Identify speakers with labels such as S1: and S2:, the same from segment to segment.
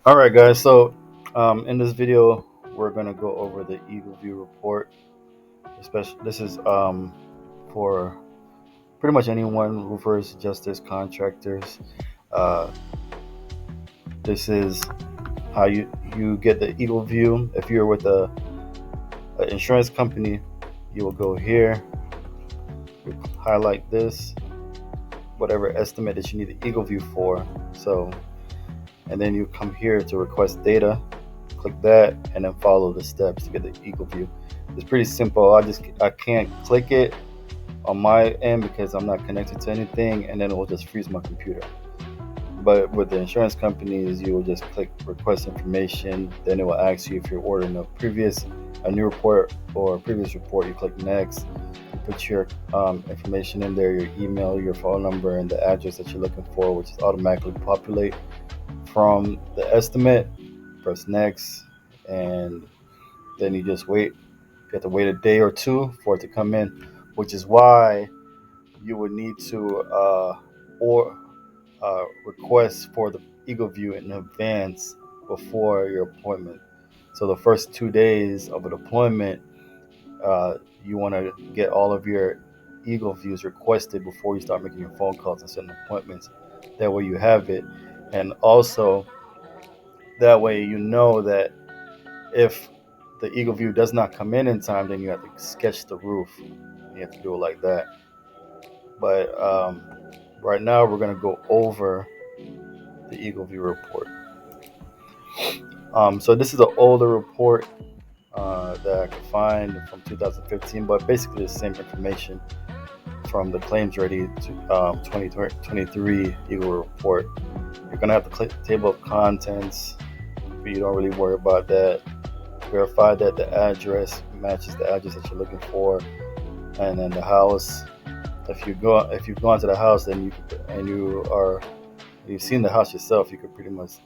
S1: All right, guys. So, in this video, we're gonna go over the Eagleview report. Especially, this is for pretty much anyone, roofers, adjusters, contractors. Uh, this is how you get the Eagleview. If you're with a insurance company, you will go here, you highlight this, whatever estimate that you need the Eagleview for. So, and then you come here to request data. Click that and then follow the steps to get the Eagleview. It's pretty simple. I can't click it on my end because I'm not connected to anything, and then it will just freeze my computer. But with the insurance companies, you will just click request information. Then it will ask you if you're ordering a new report or a previous report. You click next. You put your information in there, your email, your phone number, and the address that you're looking for, which is automatically populate from the estimate. Press next, and then you just wait. You have to wait a day or two for it to come in, which is why you would need to or request for the Eagleview in advance before your appointment. So the first 2 days of a deployment, you want to get all of your Eagleviews requested before you start making your phone calls and setting appointments. That way you have it, and also that way you know that if the Eagleview does not come in time, then you have to sketch the roof. You have to do it like that. But right now, we're going to go over the Eagleview report. So this is an older report that I could find from 2015, but basically the same information from the claims ready to 2023 Eagle report. You're going to have to click the table of contents, but you don't really worry about that. Verify that the address matches the address that you're looking for, and then the house. If you've gone to the house, then you've seen the house yourself, you could pretty much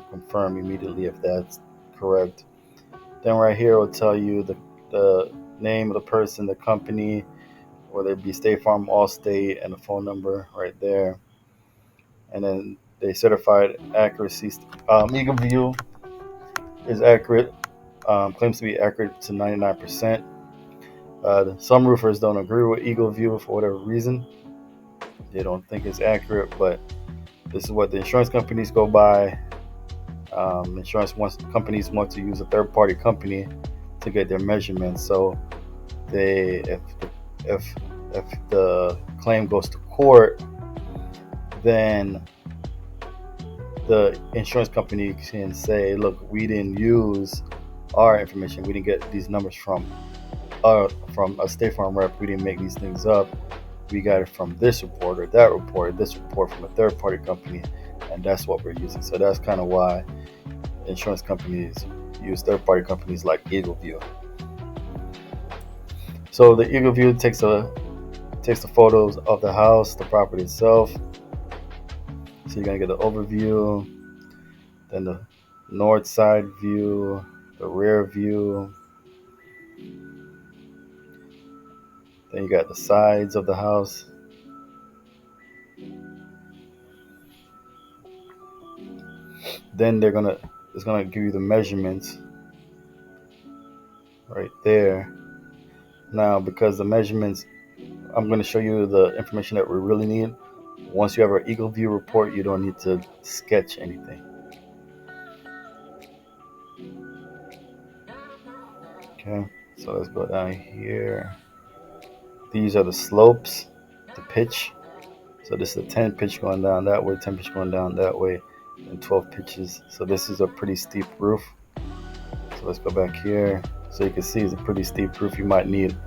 S1: confirm immediately if that's correct. Then right here it will tell you the name of the person, the company, whether it be State Farm, Allstate, and the phone number right there. And then they certified accuracy. Eagleview is accurate, claims to be accurate to 99%. Some roofers don't agree with Eagleview for whatever reason. They don't think it's accurate, but this is what the insurance companies go by. Companies want to use a third-party company to get their measurements. So they, if if the claim goes to court, then the insurance company can say, "Look, we didn't use our information. We didn't get these numbers from a State Farm rep. We didn't make these things up. We got it from this report or that report, or this report from a third party company, and that's what we're using." So that's kind of why insurance companies use third party companies like Eagleview. So the Eagleview takes the photos of the house, the property itself. So you're gonna get the overview, then the north side view, the rear view, then you got the sides of the house. Then it's gonna give you the measurements right there. Now, because the measurements, I'm gonna show you the information that we really need. Once you have our Eagleview report, you don't need to sketch anything. Okay, so let's go down here. These are the slopes, the pitch. So this is a 10 pitch going down that way, 10 pitch going down that way, and 12 pitches. So this is a pretty steep roof. So let's go back here. So you can see it's a pretty steep roof. You might need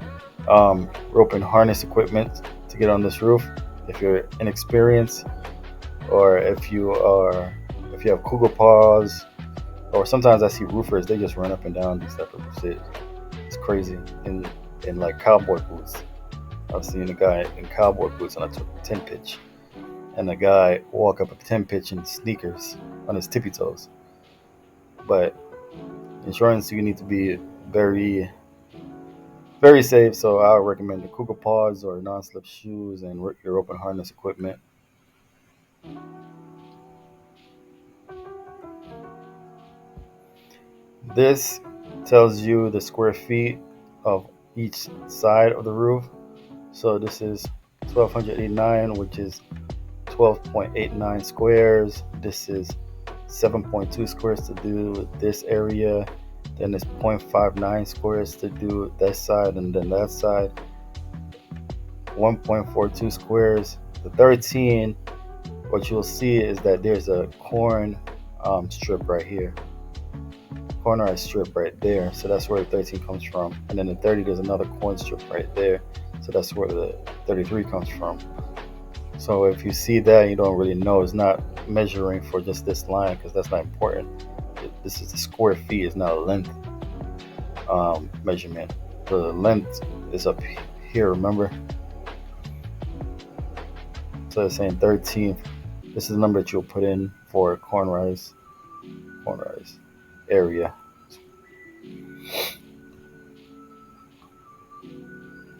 S1: rope and harness equipment to get on this roof if you're inexperienced, or if you have cougar paws, or sometimes I see roofers, they just run up and down these type of roofs. It's crazy in like cowboy boots. I've seen a guy in cowboy boots on a 10 pitch, and a guy walk up a 10 pitch in sneakers on his tippy toes. But insurance, you need to be very, very safe. So I would recommend the cougar paws or non-slip shoes and your open harness equipment. This tells you the square feet of each side of the roof. So this is 1289, which is 12.89 squares. This is 7.2 squares to do this area. Then it's 0.59 squares to do this side, and then that side 1.42 squares. The 13, what you'll see is that there's a corn strip right here, corner strip right there. So that's where the 13 comes from. And then the 30, there's another corn strip right there. So that's where the 33 comes from. So if you see that, you don't really know. It's not measuring for just this line because that's not important. This is the square feet. It's not a length measurement. The length is up here, remember? So it's saying 13. This is the number that you'll put in for cornerize area.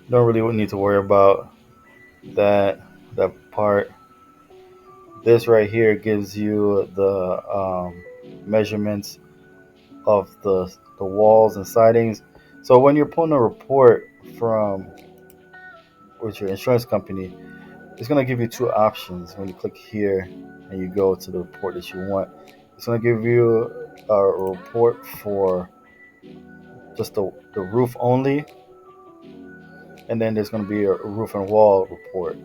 S1: Don't really need to worry about that part. This right here gives you the measurements of the walls and sidings. So when you're pulling a report from with your insurance company, it's going to give you two options. When you click here and you go to the report that you want, it's going to give you a report for just the roof only, and then there's going to be a roof and wall report.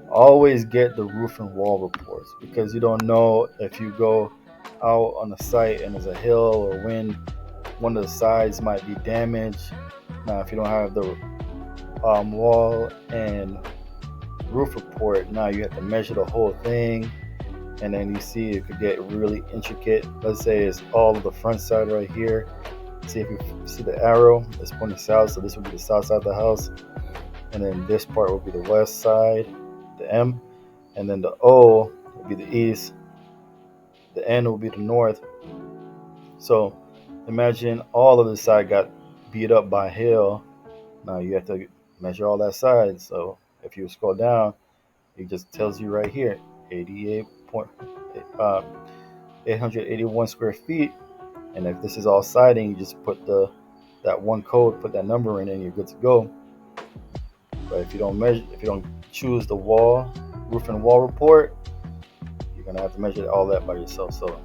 S1: Always get the roof and wall reports because you don't know if you go out on the site and there's a hill or wind, one of the sides might be damaged. Now, if you don't have the wall and roof report, now you have to measure the whole thing, and then you see it could get really intricate. Let's say it's all of the front side right here. See if you see the arrow, it's pointing south, so this would be the south side of the house, and then this part will be the west side, the M, and then the O will be the east, the N will be the north. So imagine all of the side got beat up by hail. Now you have to measure all that side. So if you scroll down, it just tells you right here 881 square feet. And if this is all siding, you just put that one code, put that number in, and you're good to go. But if you don't choose the roof and wall report, you're gonna have to measure all that by yourself. So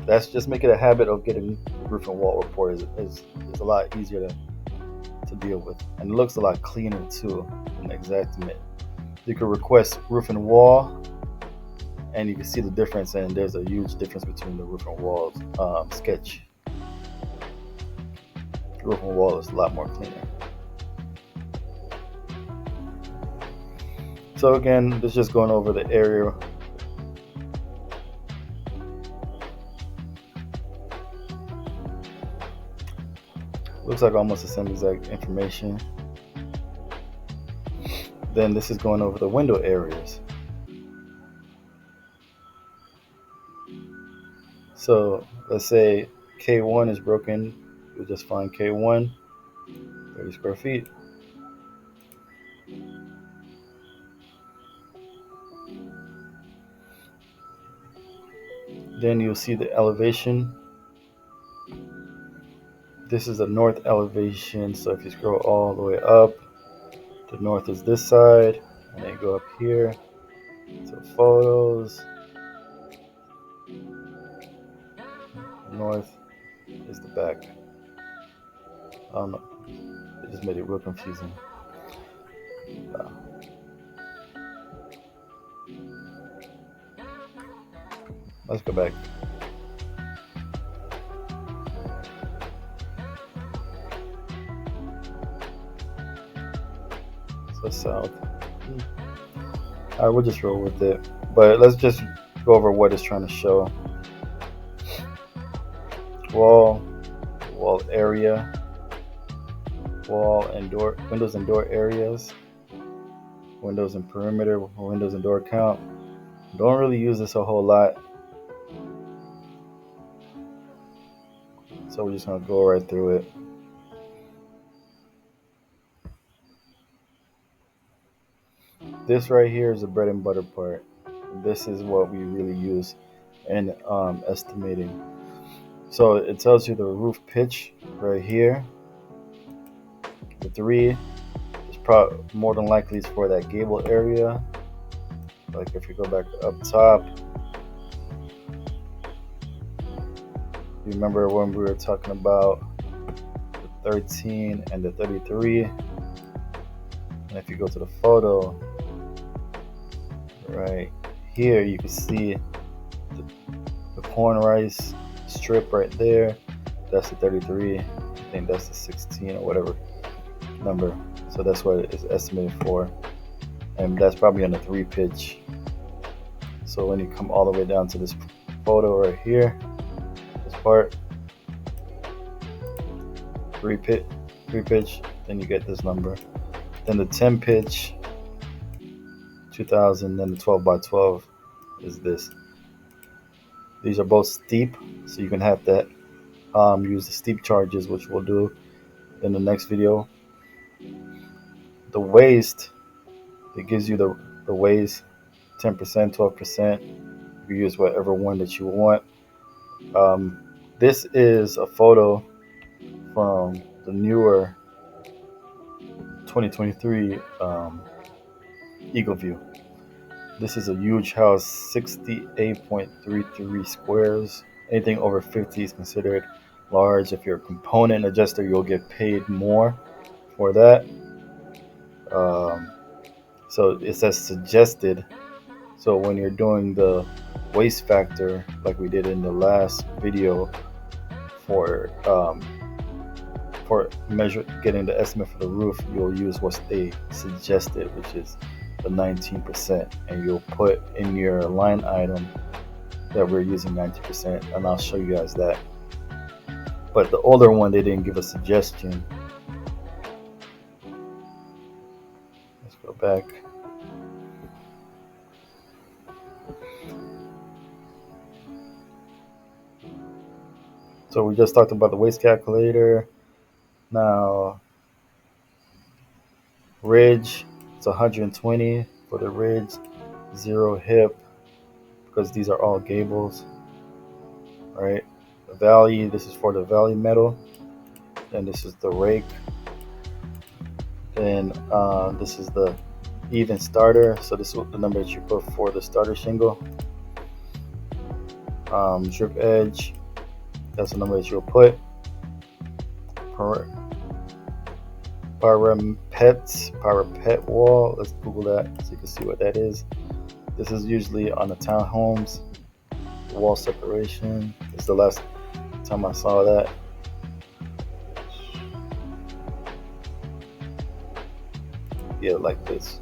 S1: that's just make it a habit of getting the roof and wall report. Is a lot easier to deal with, and it looks a lot cleaner too in Xactimate. You can request roof and wall, and you can see the difference, and there's a huge difference between the roof and wall sketch. The roof and wall is a lot more cleaner. So again, this is just going over the area. Looks like almost the same exact information. Then this is going over the window areas. So let's say K1 is broken. You'll just find K1, 30 square feet. Then you'll see the elevation. This is the north elevation. So if you scroll all the way up, the north is this side, and then you go up here to photos. North is the back. I don't know. It just made it real confusing. Let's go back. So south. Alright, we'll just roll with it. But let's just go over what it's trying to show. Wall area, wall and door, windows and door areas, windows and perimeter, windows and door count. Don't really use this a whole lot, so we're just gonna go right through it. This right here is the bread and butter part. This is what we really use in estimating. So it tells you the roof pitch right here. The 3 is probably more than likely is for that gable area. Like if you go back up top, you remember when we were talking about the 13 and the 33, and if you go to the photo right here, you can see the corn rice strip right there. That's the 33. I think that's the 16 or whatever number. So that's what it's estimated for, and that's probably on the 3 pitch. So when you come all the way down to this photo right here, this part, 3 pitch, then you get this number. Then the 10 pitch, 2000. Then the 12 by 12 is this. These are both steep, so you can have that use the steep charges, which we'll do in the next video. The waist, it gives you the waist, 10%, 12%. You can use whatever one that you want. This is a photo from the newer 2023 Eagleview. This is a huge house, 68.33 squares. Anything over 50 is considered large. If you're a component adjuster, you'll get paid more for that. So it says suggested. So when you're doing the waste factor, like we did in the last video, for getting the estimate for the roof, you'll use what they suggested, which is the 19%, and you'll put in your line item that we're using 90%, and I'll show you guys that. But the older one, they didn't give a suggestion. Let's go back. So we just talked about the waste calculator. Now, ridge, it's 120 for the ridge, 0 hip, because these are all gables, right? The valley, this is for the valley metal, and this is the rake, and this is the even starter. So this is the number that you put for the starter shingle. Drip edge, that's the number that you'll put. Parapet wall, let's Google that so you can see what that is. This is usually on the townhomes. Wall separation is the last time I saw that. Yeah, like this.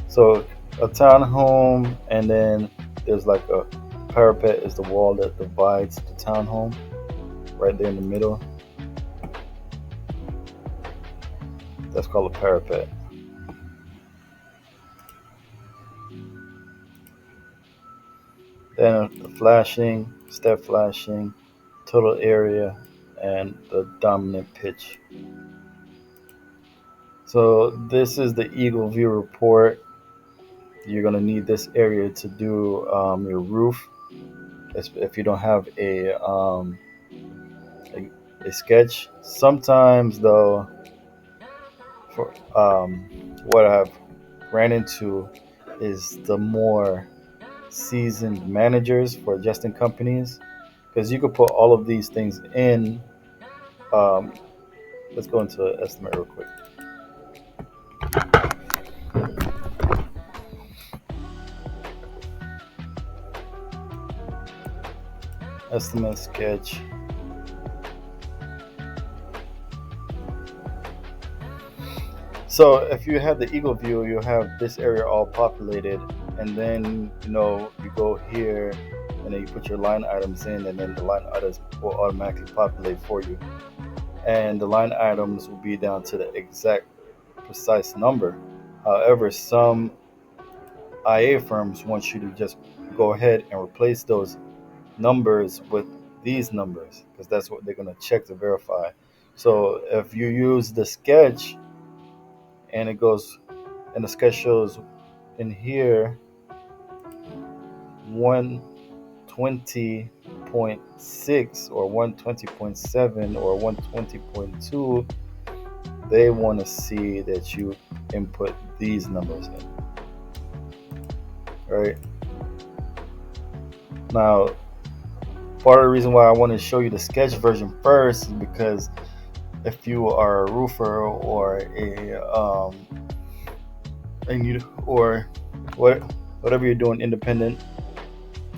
S1: So a townhome, and then there's like a parapet is the wall that divides the townhome right there in the middle. That's called a parapet. Then the flashing, step flashing, total area, and the dominant pitch. So this is the Eagleview report. You're gonna need this area to do your roof. If you don't have a sketch. Sometimes though, for what I've ran into is the more seasoned managers for adjusting companies, because you could put all of these things in. Let's go into an estimate real quick. Estimate sketch. So if you have the Eagleview, you have this area all populated, and then you go here, and then you put your line items in, and then the line items will automatically populate for you, and the line items will be down to the exact precise number. However, some IA firms want you to just go ahead and replace those numbers with these numbers, because that's what they're going to check to verify. So if you use the sketch, and it goes, and the sketch shows in here 120.33 120.6 or 120.7 or 120.2, they want to see that you input these numbers in. Right? Now, part of the reason why I want to show you the sketch version first is because if you are a roofer or or whatever you're doing independent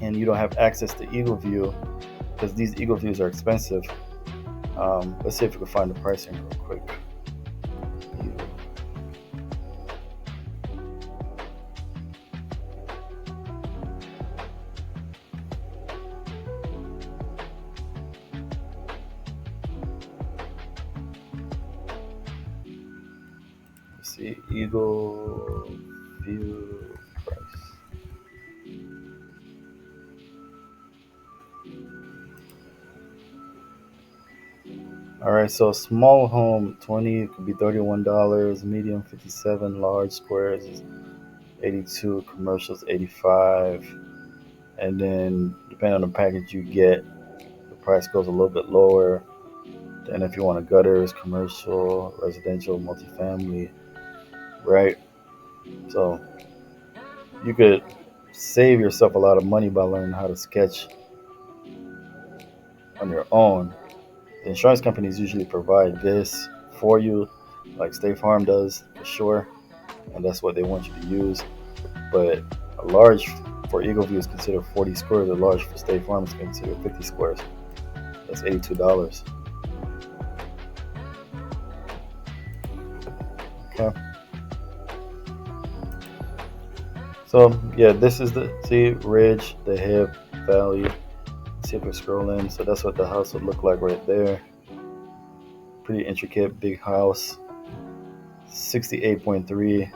S1: and you don't have access to Eagleview, because these Eagleviews are expensive. Let's see if we can find the pricing real quick. Let's see, Eagleview price. All right, so small home 20 could be $31, medium 57, large squares is 82, commercials 85, and then depending on the package you get, the price goes a little bit lower. Then if you want a gutters, commercial, residential, multifamily, right? So you could save yourself a lot of money by learning how to sketch on your own. The insurance companies usually provide this for you, like State Farm does for sure, and that's what they want you to use. But a large for Eagleview is considered 40 squares. A large for State Farm is considered 50 squares. That's $82. Okay. So yeah, this is the ridge, the hip, valley. Let's see if we scroll in. So that's what the house would look like right there. Pretty intricate, big house. 68.3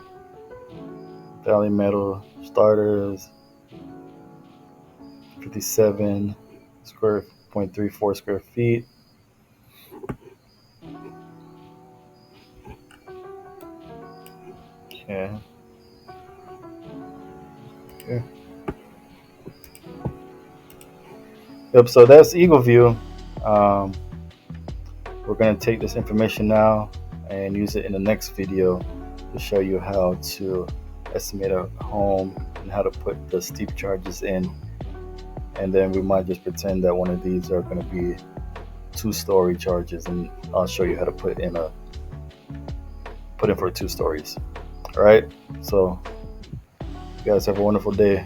S1: valley metal starters. 57 square 0.34 square feet. Okay. Okay. Yep. So that's Eagleview. We're going to take this information now and use it in the next video to show you how to estimate a home and how to put the steep charges in. And then we might just pretend that one of these are going to be 2-story charges, and I'll show you how to put in for 2 stories. All right. So you guys have a wonderful day.